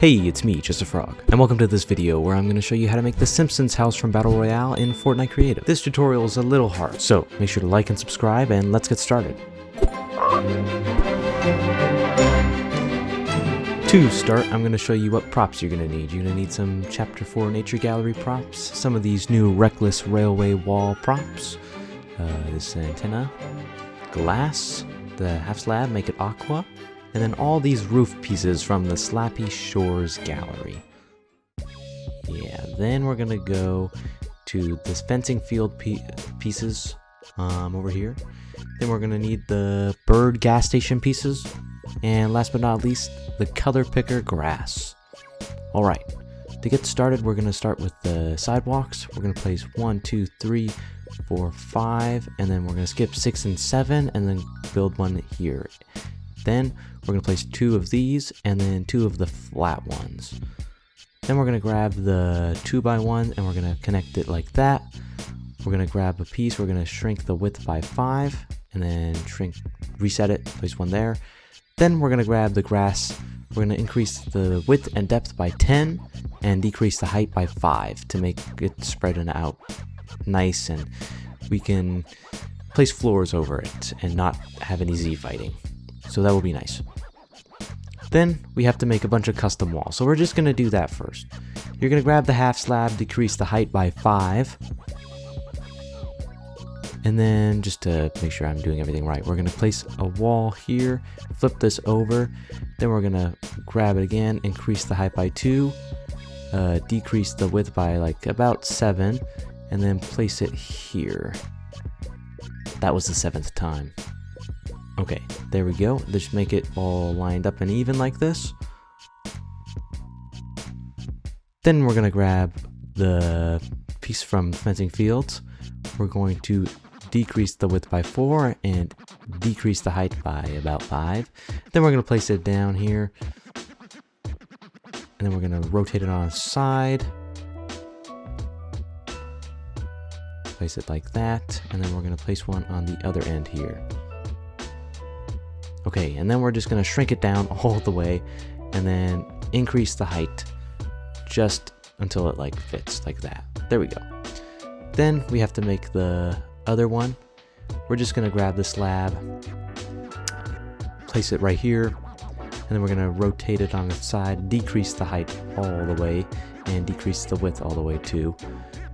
Hey, it's me, Just a Frog, and welcome to this video where I'm going to show you how to make the Simpsons house from Battle Royale in Fortnite Creative. This tutorial is a little hard, so make sure to like and subscribe, and let's get started. To start, I'm going to show you what props you're going to need. You're going to need some Chapter 4 Nature Gallery props, some of these new Reckless Railway Wall props, this antenna, glass, the half slab, make it aqua, and then all these roof pieces from the Slappy Shores Gallery. Yeah, then we're gonna go to this fencing field pieces over here. Then we're gonna need the bird gas station pieces. And last but not least, the color picker grass. Alright, to get started, we're gonna start with the sidewalks. We're gonna place 1, 2, 3, 4, 5, and then we're gonna skip 6 and 7, and then build one here. Then we're going to place 2 of these and then 2 of the flat ones. Then we're going to grab the 2x1 and we're going to connect it like that. We're going to grab a piece, we're going to shrink the width by 5 and then reset it, place one there. Then we're going to grab the grass, we're going to increase the width and depth by 10 and decrease the height by 5 to make it spread out nice, and we can place floors over it and not have any Z fighting. So that will be nice. Then we have to make a bunch of custom walls. So we're just going to do that first. You're going to grab the half slab, decrease the height by 5. And then just to make sure I'm doing everything right, we're going to place a wall here, flip this over. Then we're going to grab it again, increase the height by 2, decrease the width by like about 7, and then place it here. That was the 7th time. Okay, there we go. Just make it all lined up and even like this. Then we're gonna grab the piece from fencing fields. We're going to decrease the width by 4 and decrease the height by about 5. Then we're gonna place it down here. And then we're gonna rotate it on its side. Place it like that. And then we're gonna place one on the other end here. Okay, and then we're just going to shrink it down all the way and then increase the height just until it like fits like that. There we go. Then we have to make the other one. We're just going to grab the slab, place it right here, and then we're going to rotate it on its side, decrease the height all the way and decrease the width all the way too,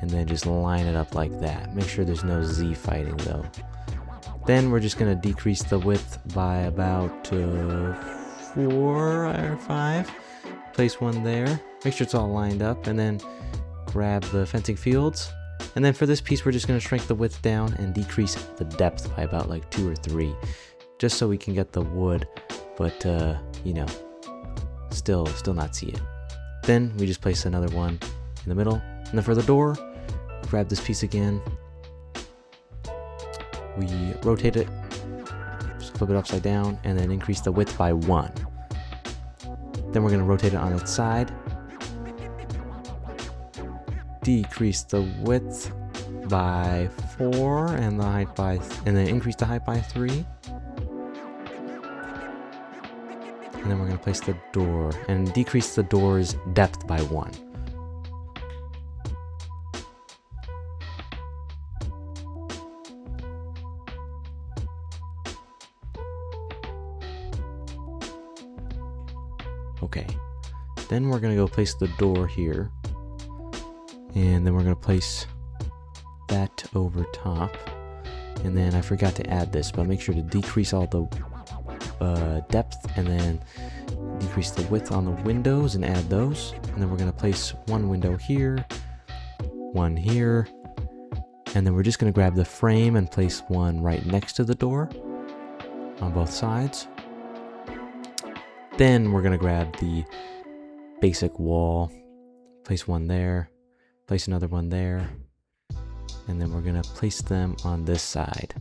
and then just line it up like that. Make sure there's no Z fighting though. Then we're just going to decrease the width by about 4 or 5. Place one there. Make sure it's all lined up. And then grab the fencing fields. And then for this piece, we're just going to shrink the width down and decrease the depth by about like 2 or 3. Just so we can get the wood, but, you know, still not see it. Then we just place another one in the middle. And then for the door, grab this piece again. We rotate it, just flip it upside down, and then increase the width by 1. Then we're going to rotate it on its side, decrease the width by 4 and the height by, and then increase the height by 3. And then we're going to place the door and decrease the door's depth by 1. Okay, then we're going to go place the door here, and then we're going to place that over top, and then I forgot to add this, but make sure to decrease all the depth, and then decrease the width on the windows and add those, and then we're going to place one window here, one here, and then we're just going to grab the frame and place one right next to the door on both sides. Then we're going to grab the basic wall, place one there, place another one there, and then we're going to place them on this side.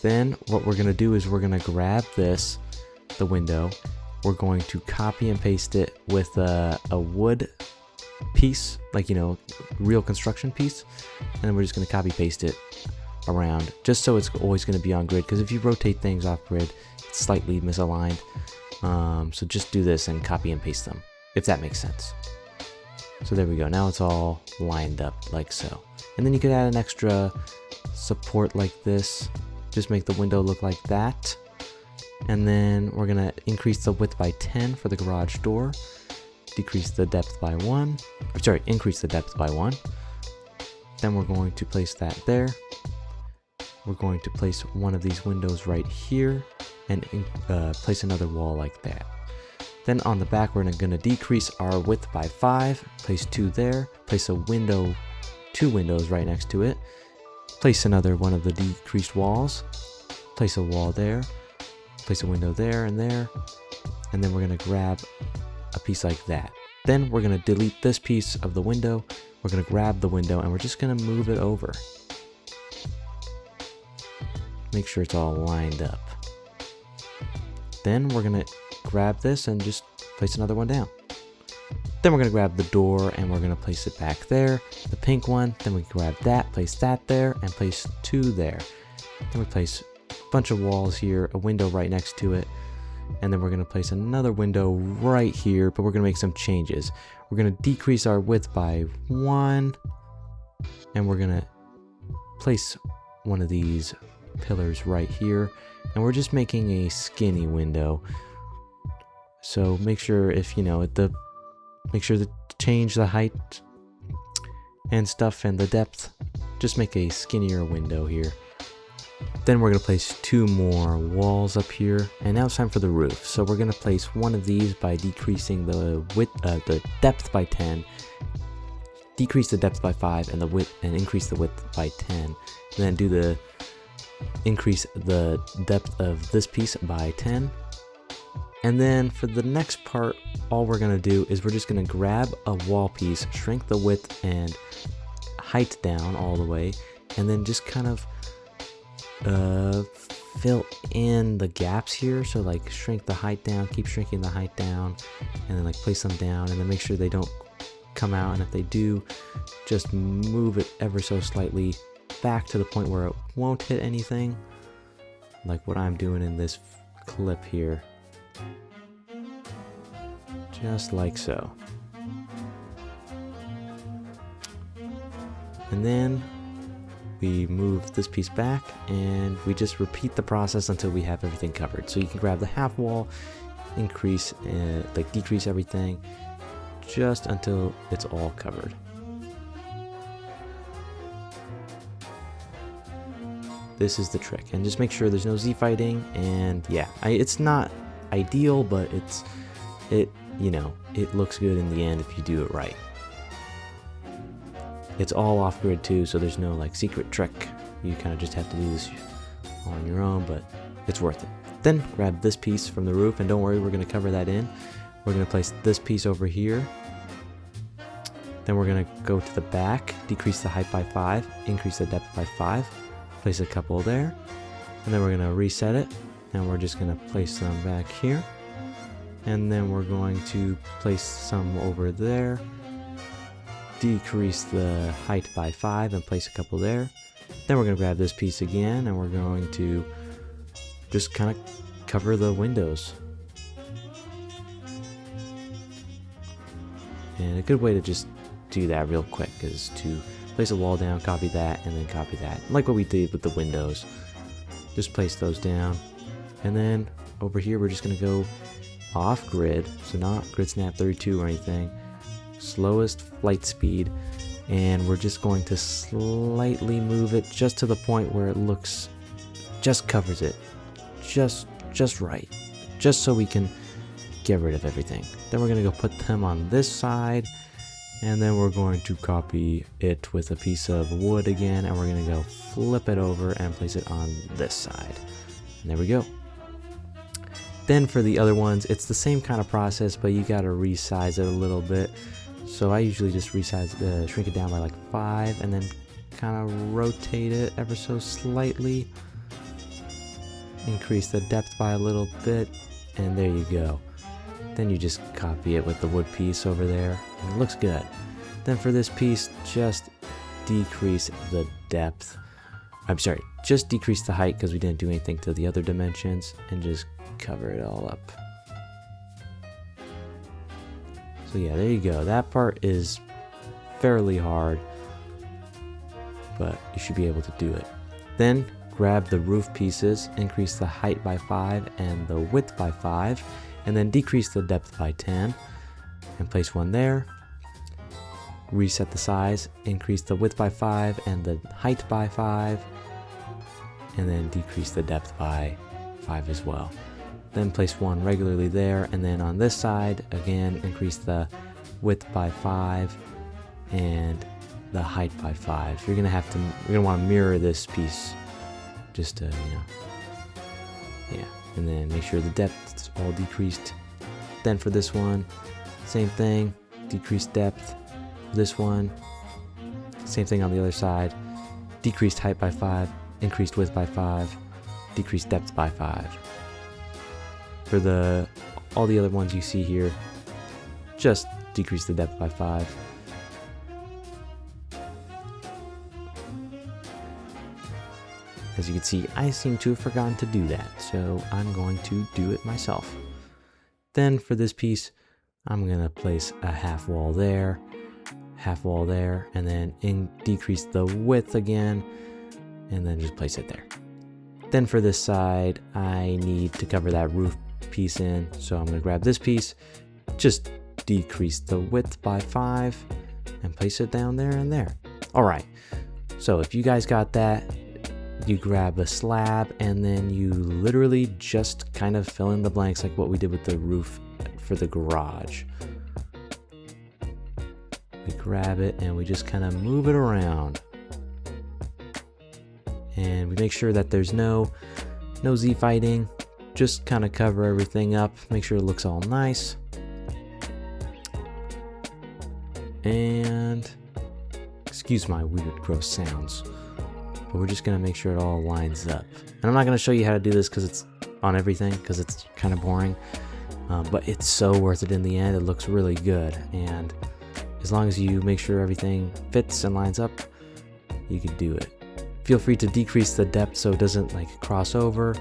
Then what we're going to do is we're going to grab this, the window, we're going to copy and paste it with a wood piece, like, you know, real construction piece, and then we're just going to copy paste it around just so it's always going to be on grid, because if you rotate things off grid, it's slightly misaligned. So just do this and copy and paste them, if that makes sense. So there we go. Now it's all lined up like so. And then you could add an extra support like this. Just make the window look like that. And then we're gonna increase the width by 10 for the garage door. Decrease the depth by 1. Sorry, increase the depth by 1. Then we're going to place that there. We're going to place one of these windows right here and place another wall like that. Then on the back, we're going to decrease our width by 5, place 2 there, place a window, 2 windows right next to it, place another one of the decreased walls, place a wall there, place a window there, and then we're going to grab a piece like that. Then we're going to delete this piece of the window, we're going to grab the window, and we're just going to move it over. Make sure it's all lined up. Then we're going to grab this and just place another one down. Then we're going to grab the door and we're going to place it back there, the pink one. Then we grab that, place that there, and place 2 there. Then we place a bunch of walls here, a window right next to it, and then we're going to place another window right here, but we're going to make some changes. We're going to decrease our width by 1, and we're going to place one of these pillars right here, and we're just making a skinny window. So make sure, if you know make sure to change the height and stuff and the depth. Just make a skinnier window here. Then we're going to place 2 more walls up here, and now it's time for the roof. So we're going to place one of these by decreasing the depth by 10, decrease the depth by 5, and the width, and increase the width by 10. And then increase the depth of this piece by 10. And then for the next part, all we're going to do is we're just going to grab a wall piece, shrink the width and height down all the way, and then just kind of fill in the gaps here. So like shrink the height down, keep shrinking the height down, and then like place them down, and then make sure they don't come out. And if they do, just move it ever so slightly back to the point where it won't hit anything, like what I'm doing in this clip here. Just like so. And then we move this piece back and we just repeat the process until we have everything covered. So you can grab the half wall, decrease everything just until it's all covered. This is the trick, and just make sure there's no Z-fighting. And yeah, it's not ideal, but it looks good in the end if you do it right. It's all off-grid too, so there's no like secret trick. You kind of just have to do this on your own, but it's worth it. Then grab this piece from the roof, and don't worry, we're going to cover that in. We're going to place this piece over here. Then we're going to go to the back, decrease the height by 5, increase the depth by 5, place a couple there, and then we're going to reset it, and we're just going to place them back here. And then we're going to place some over there, decrease the height by 5 and place a couple there. Then we're going to grab this piece again, and we're going to just kind of cover the windows. And a good way to just do that real quick is to place a wall down, copy that, and then copy that, like what we did with the windows. Just place those down, and then over here we're just going to go off grid, so not grid snap 32 or anything, slowest flight speed, and we're just going to slightly move it just to the point where it looks, just covers it just right, just so we can get rid of everything. Then we're going to go put them on this side, and then we're going to copy it with a piece of wood again, and we're going to go flip it over and place it on this side, and there we go. Then for the other ones, it's the same kind of process, but you gotta resize it a little bit. So I usually just shrink it down by like 5, and then kind of rotate it ever so slightly. Increase the depth by a little bit, and there you go. Then you just copy it with the wood piece over there, and it looks good. Then for this piece, just decrease the depth I'm sorry, just decrease the height because we didn't do anything to the other dimensions, and just cover it all up. So yeah, there you go. That part is fairly hard, but you should be able to do it. Then grab the roof pieces, increase the height by 5 and the width by 5, and then decrease the depth by 10, and place one there. Reset the size, increase the width by 5 and the height by 5, and then decrease the depth by 5 as well. Then place one regularly there, and then on this side, again, increase the width by 5 and the height by 5. So you're gonna want to mirror this piece, just to, yeah. And then make sure the depth is all decreased. Then for this one, same thing, decrease depth. This one, same thing on the other side, decreased height by 5, increased width by 5, decreased depth by 5. For all the other ones you see here, just decrease the depth by 5. As you can see, I seem to have forgotten to do that, so I'm going to do it myself. Then for this piece, I'm going to place a half wall there, and then decrease the width again, and then just place it there. Then for this side, I need to cover that roof piece in, so I'm going to grab this piece, just decrease the width by 5, and place it down there and there. Alright, so if you guys got that, you grab a slab, and then you literally just kind of fill in the blanks like what we did with the roof for the garage. We grab it and we just kind of move it around, and we make sure that there's no Z fighting. Just kind of cover everything up, make sure it looks all nice. And excuse my weird gross sounds, but we're just gonna make sure it all lines up. And I'm not gonna show you how to do this because it's on everything, because it's kind of boring, but it's so worth it in the end. It looks really good, and as long as you make sure everything fits and lines up, you can do it. Feel free to decrease the depth so it doesn't like cross over,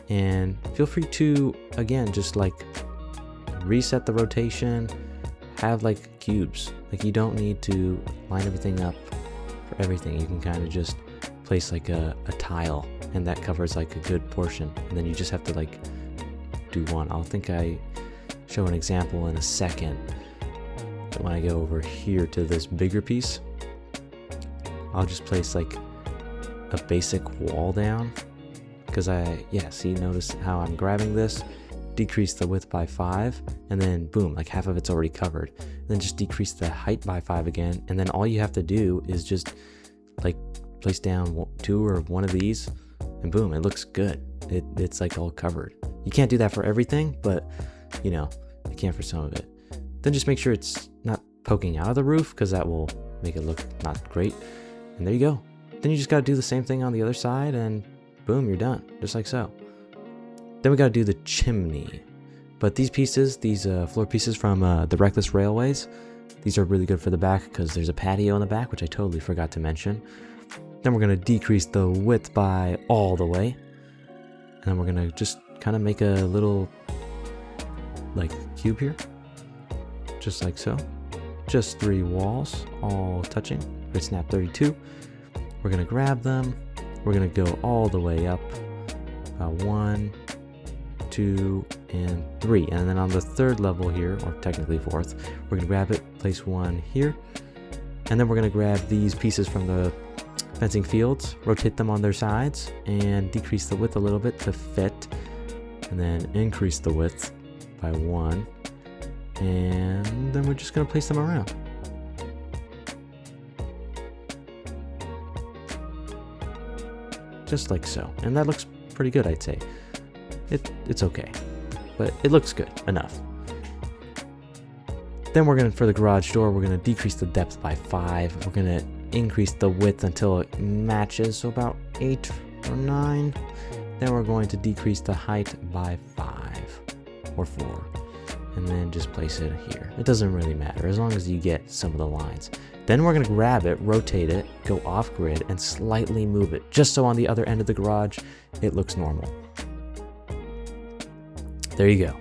and feel free to, again, just like reset the rotation, have like cubes. Like you don't need to line everything up for everything. You can kind of just place like a tile, and that covers like a good portion, and then you just have to like do one. I think I show an example in a second. When I go over here to this bigger piece, I'll just place like a basic wall down, because notice how I'm grabbing this, decrease the width by 5, and then boom, like half of it's already covered. And then just decrease the height by 5 again, and then all you have to do is just like place down 2 or 1 of these, and boom, it looks good. It's like all covered. You can't do that for everything, but you can for some of it. Then just make sure it's not poking out of the roof, because that will make it look not great. And there you go. Then you just got to do the same thing on the other side, and boom, you're done, just like so. Then we got to do the chimney. But these pieces, these floor pieces from the Reckless Railways, these are really good for the back because there's a patio in the back, which I totally forgot to mention. Then we're going to decrease the width by all the way. And then we're going to just kind of make a little like cube here. Just like so. Just 3 walls all touching. Grid snap 32. We're going to grab them. We're going to go all the way up. About 1, 2, and 3. And then on the 3rd level here, or technically 4th, we're going to grab it, place 1 here. And then we're going to grab these pieces from the fencing fields, rotate them on their sides, and decrease the width a little bit to fit. And then increase the width by 1. And then we're just going to place them around. Just like so. And that looks pretty good, I'd say. It's okay, but it looks good enough. Then we're going to, for the garage door, we're going to decrease the depth by 5. We're going to increase the width until it matches, so about 8 or 9. Then we're going to decrease the height by 5 or 4. and then just place it here. It doesn't really matter as long as you get some of the lines. Then we're going to grab it, rotate it, go off grid, and slightly move it, just so on the other end of the garage it looks normal. There you go.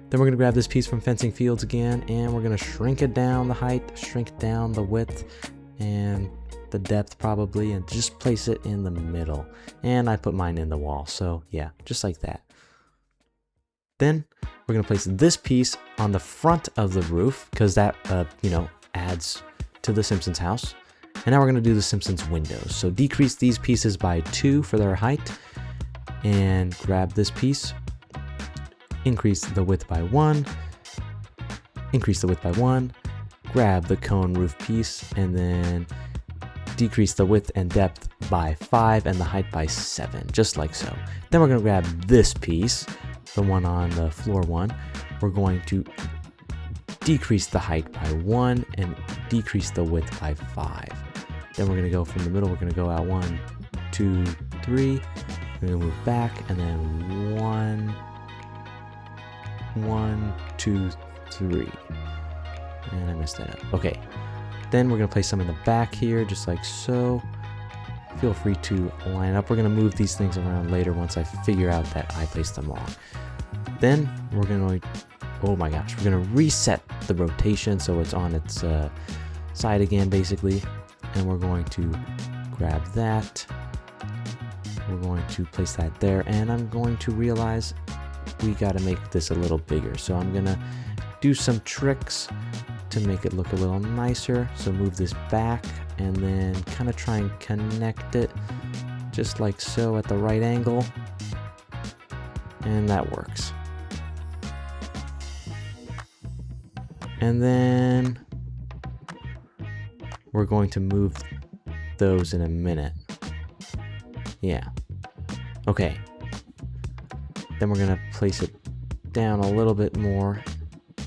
Then we're going to grab this piece from Fencing Fields again, and we're going to shrink it down the height, shrink down the width, and the depth probably, and just place it in the middle. And I put mine in the wall, so yeah, just like that. Then we're going to place this piece on the front of the roof, because that, adds to the Simpsons house. And now we're going to do the Simpsons windows. So decrease these pieces by 2 for their height, and grab this piece, increase the width by 1, increase the width by 1, grab the cone roof piece, and then decrease the width and depth by 5 and the height by 7, just like so. Then we're going to grab this piece, the one on the floor one. We're going to decrease the height by 1 and decrease the width by 5. Then we're going to go from the middle, we're going to go out 1, 2, 3. We're going to move back, and then 1, 2, 3. And I messed that up. Okay. Then we're going to place some in the back here, just like so. Feel free to line up. We're going to move these things around later once I figure out that I placed them wrong. Then we're going to, oh my gosh, we're going to reset the rotation so it's on its side again, basically. And we're going to grab that. We're going to place that there, and I'm going to realize we got to make this a little bigger. So I'm going to do some tricks to make it look a little nicer. So move this back and then kind of try and connect it just like so at the right angle, and that works. And then we're going to move those in a minute. Yeah. Okay. Then we're going to place it down a little bit more.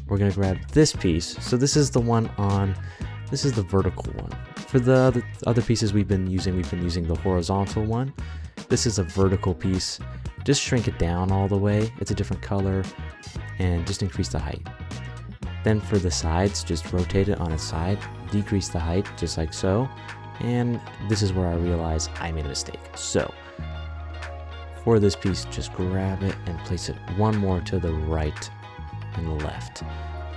We're going to grab this piece. So this is the one on, this is the vertical one. For the other pieces we've been using the horizontal one. This is a vertical piece. Just shrink it down all the way. It's a different color, and just increase the height. Then for the sides, just rotate it on its side, decrease the height just like so. And this is where I realize I made a mistake. So for this piece, just grab it and place it one more to the right and the left.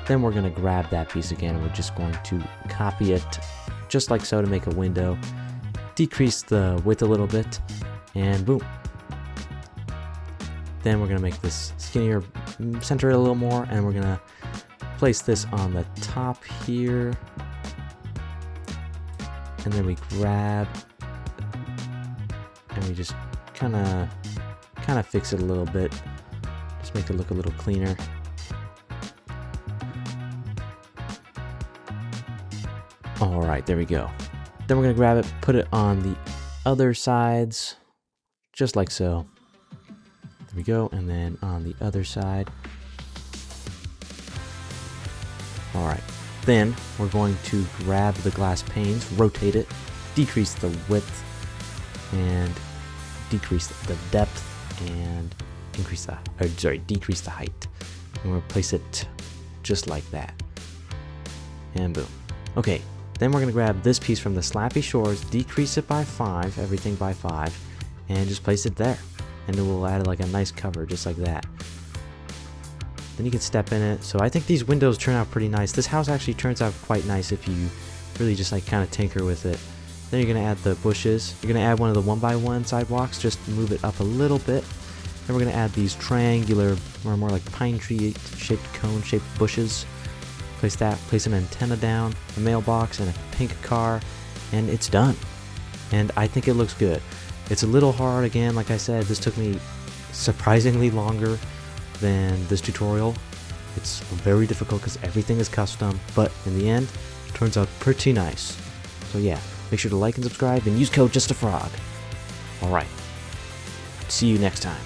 Then we're going to grab that piece again, and we're just going to copy it just like so to make a window. Decrease the width a little bit, and boom. Then we're going to make this skinnier, center it a little more, and we're going to place this on the top here. And then we grab, and we just kind of fix it a little bit. Just make it look a little cleaner. All right, there we go. Then we're gonna grab it, put it on the other sides, just like so. There we go, and then on the other side. All right, then we're going to grab the glass panes, rotate it, decrease the width, and decrease the depth, and decrease the height. And we'll place it just like that. And boom. Okay, then we're gonna grab this piece from the Slappy Shores, decrease it by 5, everything by 5, and just place it there. And it will add like a nice cover, just like that. Then you can step in it. So I think these windows turn out pretty nice. This house actually turns out quite nice if you really just like kind of tinker with it. Then you're gonna add the bushes. You're gonna add one of the 1x1 sidewalks, just move it up a little bit. Then we're gonna add these triangular, or more like pine tree shaped, cone shaped bushes. Place that, place an antenna down, a mailbox, and a pink car, and it's done. And I think it looks good. It's a little hard, again, like I said, this took me surprisingly longer than this tutorial. It's very difficult because everything is custom, but in the end, it turns out pretty nice. So yeah, make sure to like and subscribe and use code JustAFrog. Alright, see you next time.